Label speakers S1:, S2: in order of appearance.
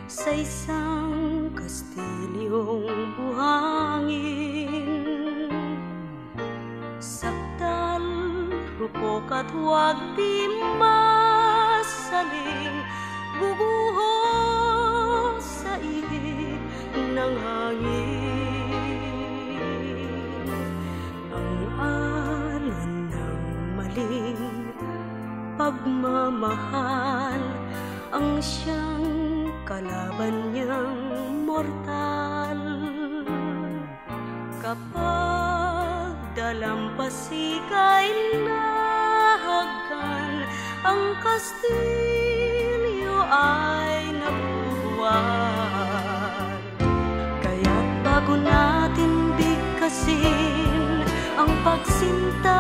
S1: sa isang kastilyong buhangin. Sakdal, rupok at huwag di masaling, bubuhos sa ihip ng hangin. Ang alon ng maling pagmamahal, ang siyang kalaban niyang mortal. Kapag dalampasig ay nahagan, ang kastilyo ay nabubuwal. Kaya't bago natin bigkasin ang pagsinta